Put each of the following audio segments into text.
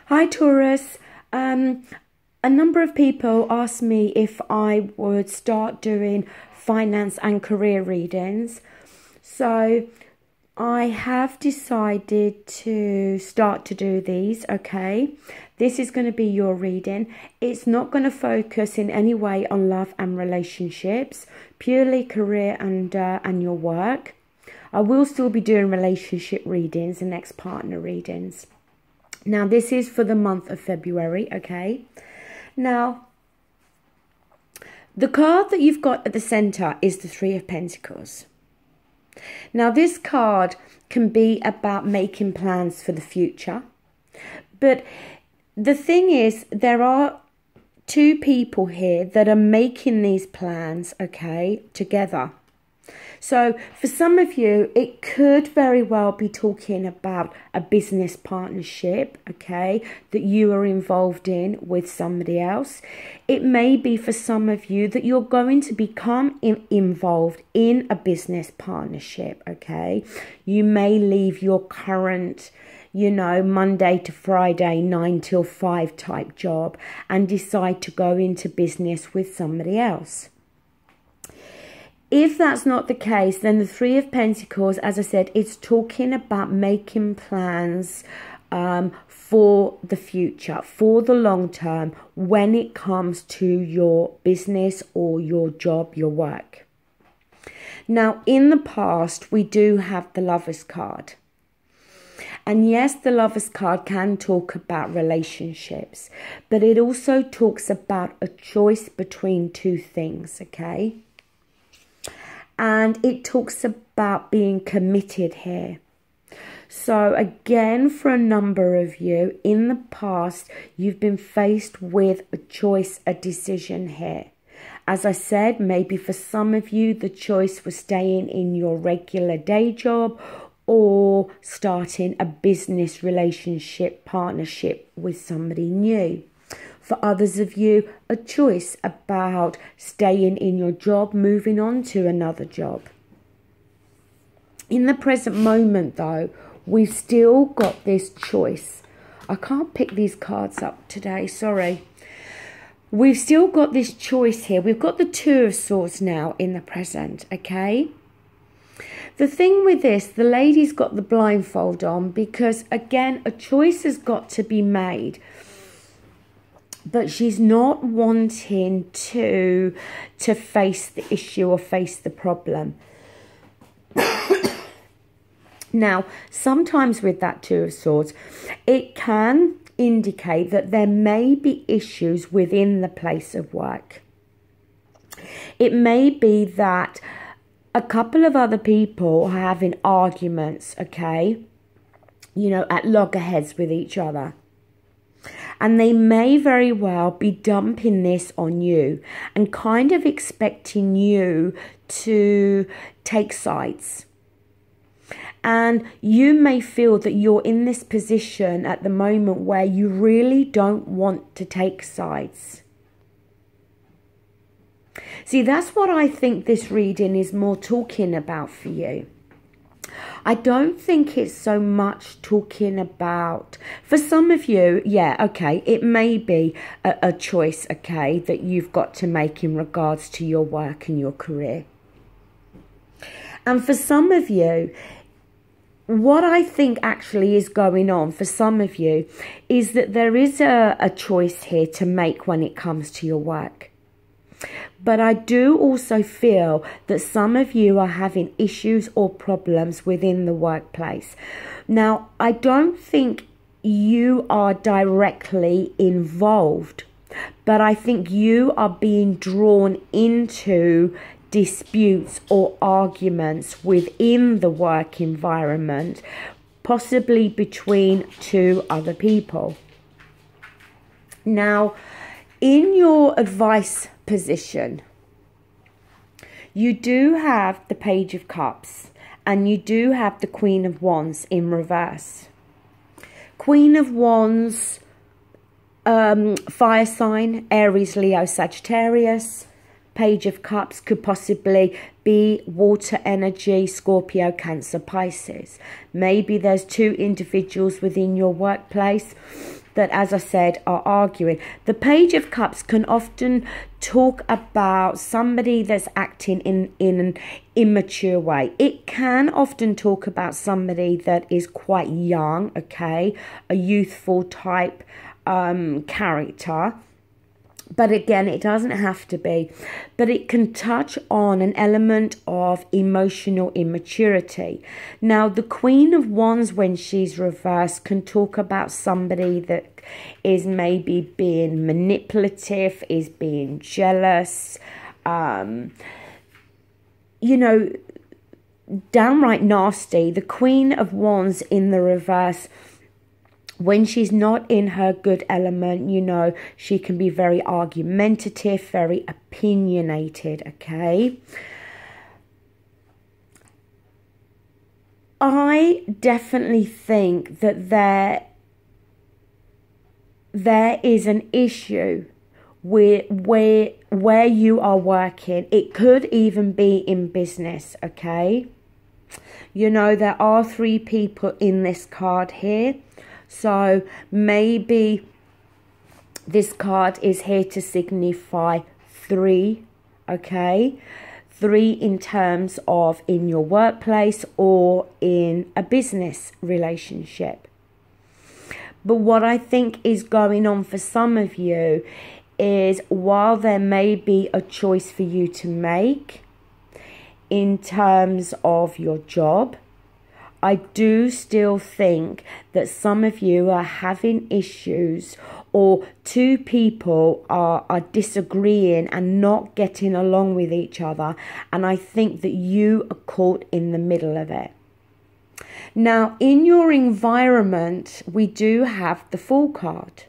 Hi Taurus. A number of people asked me if I would start doing finance and career readings. So I have decided to start to do these, okay? This is going to be your reading. It's not going to focus in any way on love and relationships, purely career and your work. I will still be doing relationship readings and ex-partner readings. Now, this is for the month of February, okay? Now, the card that you've got at the centre is the Three of Pentacles. Now, this card can be about making plans for the future. But the thing is, there are two people here that are making these plans, okay, together. So for some of you, it could very well be talking about a business partnership, okay, that you are involved in with somebody else. It may be for some of you that you're going to become involved in a business partnership, okay. You may leave your current, you know, Monday to Friday, 9 till 5 type job and decide to go into business with somebody else. If that's not the case, then the Three of Pentacles, as I said, it's talking about making plans for the future, for the long term, when it comes to your business or your job, your work. Now, in the past, we do have the Lover's card. And yes, the Lover's card can talk about relationships, but it also talks about a choice between two things, okay? And it talks about being committed here. So again, for a number of you, in the past, you've been faced with a choice, a decision here. As I said, maybe for some of you, the choice was staying in your regular day job or starting a business relationship partnership with somebody new. For others of you, a choice about staying in your job, moving on to another job. In the present moment, though, we've still got this choice. I can't pick these cards up today, sorry. We've still got this choice here. We've got the Two of Swords now in the present, okay? The thing with this, the lady's got the blindfold on because, again, a choice has got to be made. But she's not wanting to face the issue or face the problem. Now, sometimes with that Two of Swords, it can indicate that there may be issues within the place of work. It may be that a couple of other people are having arguments, okay, you know, at loggerheads with each other. And they may very well be dumping this on you and kind of expecting you to take sides. And you may feel that you're in this position at the moment where you really don't want to take sides. See, that's what I think this reading is more talking about for you. I don't think it's so much talking about, for some of you, yeah, okay, it may be a choice, okay, that you've got to make in regards to your work and your career. And for some of you, what I think actually is going on for some of you is that there is a choice here to make when it comes to your work. But I do also feel that some of you are having issues or problems within the workplace. Now, I don't think you are directly involved, but I think you are being drawn into disputes or arguments within the work environment, possibly between two other people. Now, in your advice position, you do have the Page of Cups and you do have the Queen of Wands in reverse. Queen of Wands, fire sign, Aries, Leo, Sagittarius. Page of Cups could possibly be water energy, Scorpio, Cancer, Pisces. Maybe there's two individuals within your workplace that, as I said, are arguing. The Page of Cups can often talk about somebody that's acting in an immature way. It can often talk about somebody that is quite young, okay, a youthful type character. But again, it doesn't have to be. But it can touch on an element of emotional immaturity. Now, the Queen of Wands, when she's reversed, can talk about somebody that is maybe being manipulative, is being jealous, downright nasty. The Queen of Wands in the reverse, when she's not in her good element, she can be very argumentative, very opinionated, okay? I definitely think that there is an issue where you are working. It could even be in business, okay? There are 3 people in this card here. So maybe this card is here to signify 3, okay? 3 in terms of in your workplace or in a business relationship. But what I think is going on for some of you is, while there may be a choice for you to make in terms of your job, I do still think that some of you are having issues, or 2 people are disagreeing and not getting along with each other. And I think that you are caught in the middle of it. Now, in your environment, we do have the Fool card.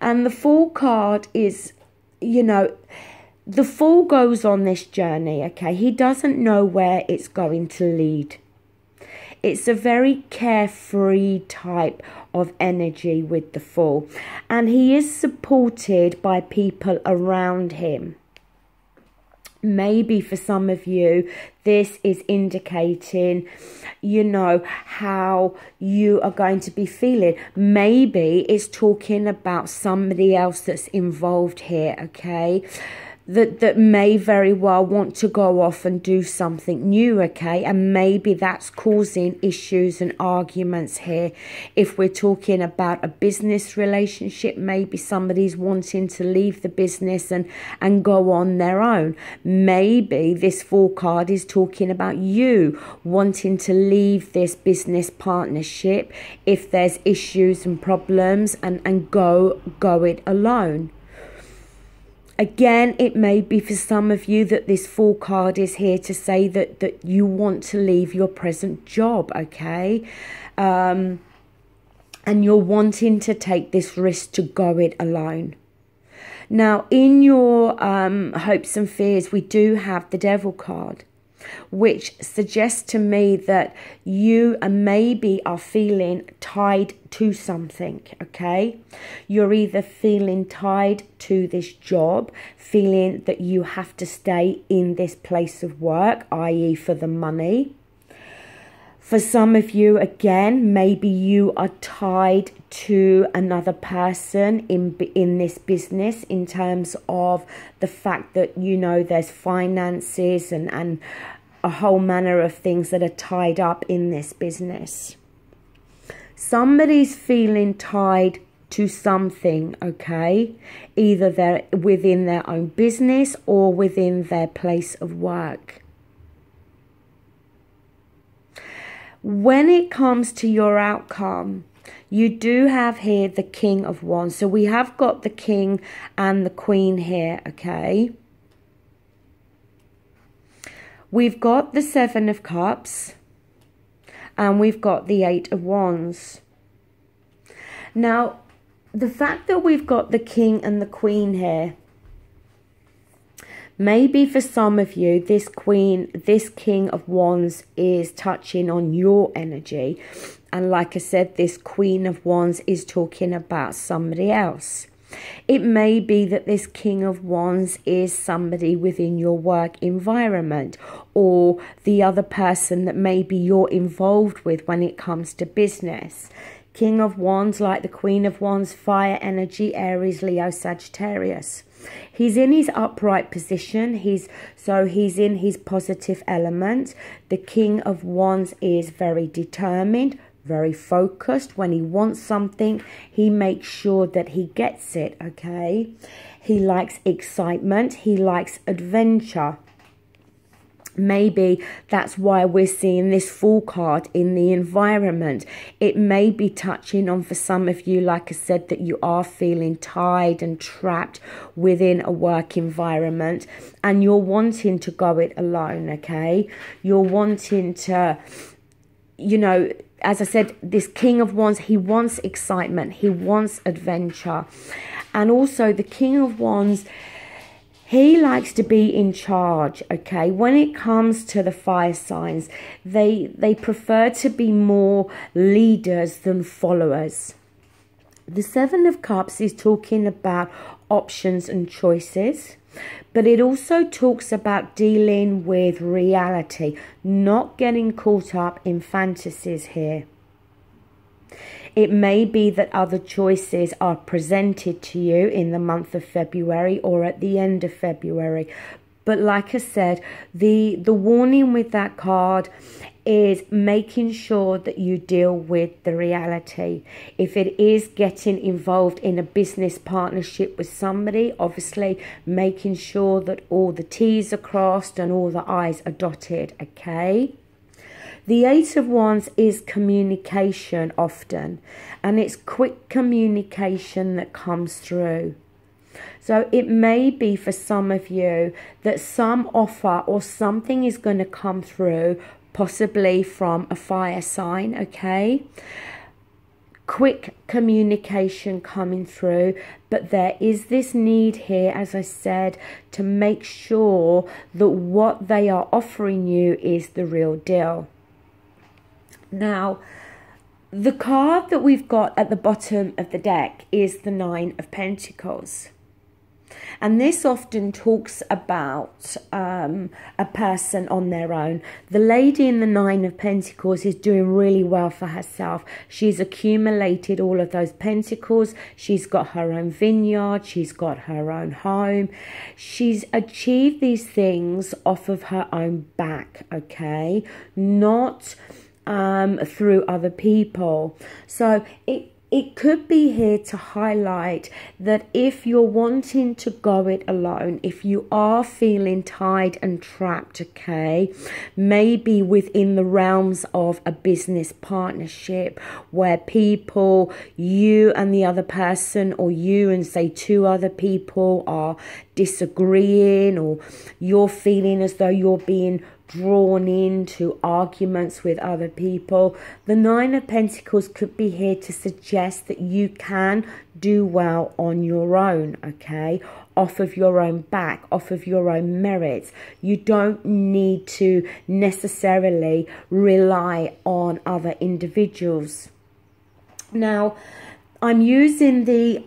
And the Fool card is, the Fool goes on this journey, okay? He doesn't know where it's going to lead. It's a very carefree type of energy with the Fool. And he is supported by people around him. Maybe for some of you, this is indicating, how you are going to be feeling. Maybe it's talking about somebody else that's involved here, okay? That may very well want to go off and do something new, okay? And maybe that's causing issues and arguments here. If we're talking about a business relationship, maybe somebody's wanting to leave the business and go on their own. Maybe this Fool card is talking about you wanting to leave this business partnership if there's issues and problems and go it alone. Again, it may be for some of you that this Fool card is here to say that you want to leave your present job, okay? And you're wanting to take this risk to go it alone. Now, in your hopes and fears, we do have the Devil card, which suggests to me that you maybe are feeling tied to something, okay? You're either feeling tied to this job, feeling that you have to stay in this place of work, i.e. for the money. For some of you, again, maybe you are tied to another person in this business in terms of the fact that, there's finances and a whole manner of things that are tied up in this business. Somebody's feeling tied to something, okay? Either they're within their own business or within their place of work. When it comes to your outcome, you do have here the King of Wands. So we have got the King and the Queen here, okay? We've got the 7 of Cups and we've got the 8 of Wands. Now, the fact that we've got the King and the Queen here, maybe for some of you, this King of Wands is touching on your energy. And like I said, this Queen of Wands is talking about somebody else. It may be that this King of Wands is somebody within your work environment, or the other person that maybe you're involved with when it comes to business. King of Wands, like the Queen of Wands, fire energy, Aries, Leo, Sagittarius. He's in his upright position. He's in his positive element. The King of Wands is very determined, very focused. When he wants something, he makes sure that he gets it, okay? He likes excitement. He likes adventure. Maybe that's why we're seeing this Fool card in the environment. It may be touching on, for some of you, like I said, that you are feeling tied and trapped within a work environment and you're wanting to go it alone, okay? You're wanting to, you know, as I said, this King of Wands, he wants excitement. He wants adventure. And also the King of Wands, he likes to be in charge, okay? When it comes to the fire signs, they prefer to be more leaders than followers. The Seven of Cups is talking about options and choices, but it also talks about dealing with reality, not getting caught up in fantasies here. It may be that other choices are presented to you in the month of February or at the end of February. But like I said, the warning with that card is making sure that you deal with the reality. If it is getting involved in a business partnership with somebody, obviously making sure that all the T's are crossed and all the I's are dotted, okay? The Eight of Wands is communication often, and it's quick communication that comes through. So it may be for some of you that some offer or something is going to come through, possibly from a fire sign, okay? Quick communication coming through, but there is this need here, as I said, to make sure that what they are offering you is the real deal. Now, the card that we've got at the bottom of the deck is the Nine of Pentacles. And this often talks about a person on their own. The lady in the Nine of Pentacles is doing really well for herself. She's accumulated all of those pentacles. She's got her own vineyard. She's got her own home. She's achieved these things off of her own back, okay? Not through other people. So it could be here to highlight that if you're wanting to go it alone, if you are feeling tied and trapped, okay, maybe within the realms of a business partnership where people, you and the other person, or you and say two other people are disagreeing, or you're feeling as though you're being drawn into arguments with other people, the Nine of Pentacles could be here to suggest that you can do well on your own, okay, off of your own back, off of your own merits. You don't need to necessarily rely on other individuals. Now, I'm using the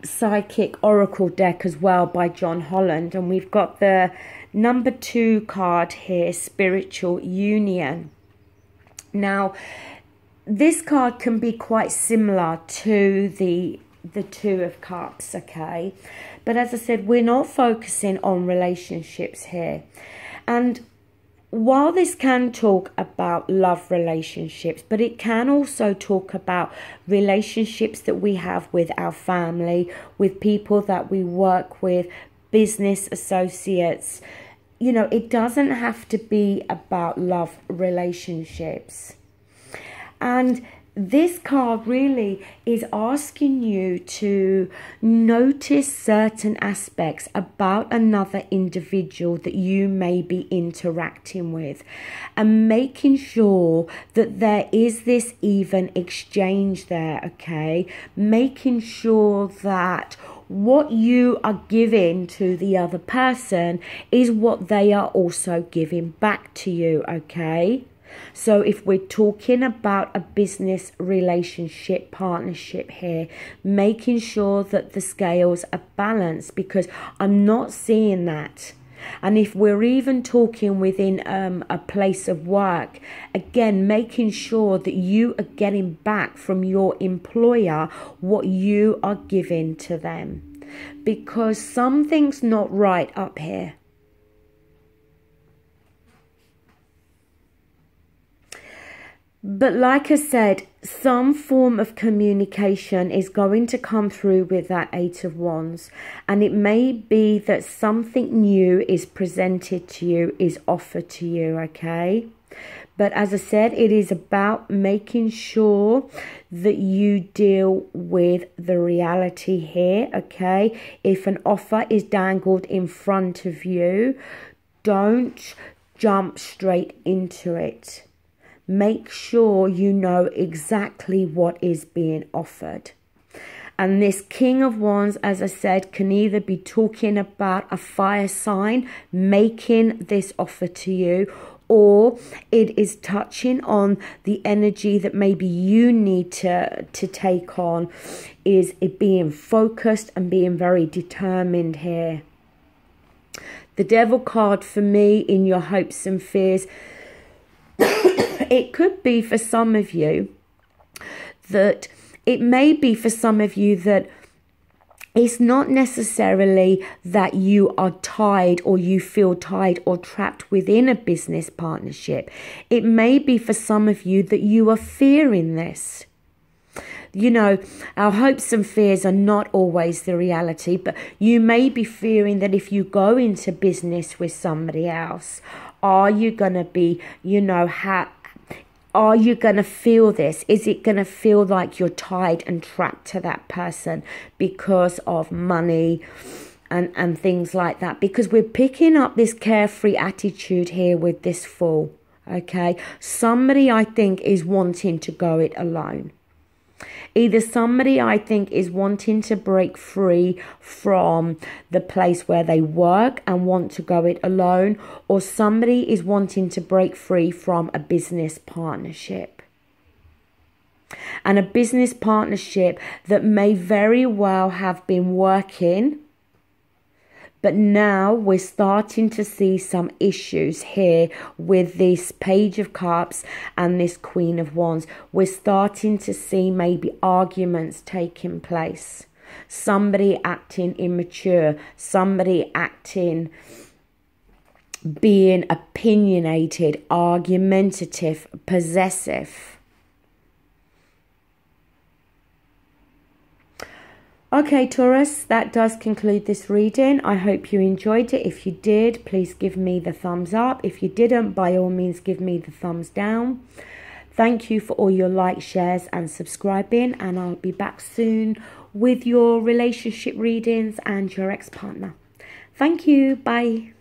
Psychic Oracle deck as well by John Holland, and we've got the number 2 card here, Spiritual Union. Now, this card can be quite similar to the Two of Cups, okay? But as I said, we're not focusing on relationships here. And while this can talk about love relationships, but it can also talk about relationships that we have with our family, with people that we work with, business associates. You know, it doesn't have to be about love relationships. And this card really is asking you to notice certain aspects about another individual that you may be interacting with, and making sure that there is this even exchange there, okay? Making sure that what you are giving to the other person is what they are also giving back to you, okay? So if we're talking about a business relationship partnership here, making sure that the scales are balanced, because I'm not seeing that. And if we're even talking within a place of work, again, making sure that you are getting back from your employer what you are giving to them, because something's not right up here. But like I said, some form of communication is going to come through with that Eight of Wands. And it may be that something new is presented to you, is offered to you, okay? But as I said, it is about making sure that you deal with the reality here, okay? If an offer is dangled in front of you, don't jump straight into it. Make sure you know exactly what is being offered. And this King of Wands, as I said, can either be talking about a fire sign making this offer to you, or it is touching on the energy that maybe you need to take on, is it being focused and being very determined here. The Devil card for me in your hopes and fears, it could be for some of you that it may be for some of you that it's not necessarily that you are tied or you feel tied or trapped within a business partnership. It may be for some of you that you are fearing this. You know, our hopes and fears are not always the reality, but you may be fearing that if you go into business with somebody else, are you going to be, you know, are you going to feel this? Is it going to feel like you're tied and trapped to that person because of money and things like that? Because we're picking up this carefree attitude here with this Fool, okay? Somebody, I think, is wanting to go it alone. Either somebody, I think, is wanting to break free from the place where they work and want to go it alone, or somebody is wanting to break free from a business partnership. And a business partnership that may very well have been working, but now we're starting to see some issues here with this Page of Cups and this Queen of Wands. We're starting to see maybe arguments taking place. Somebody acting immature. Somebody acting, being opinionated, argumentative, possessive. Okay, Taurus, that does conclude this reading. I hope you enjoyed it. If you did, please give me the thumbs up. If you didn't, by all means, give me the thumbs down. Thank you for all your likes, shares and subscribing. And I'll be back soon with your relationship readings and your ex-partner. Thank you. Bye.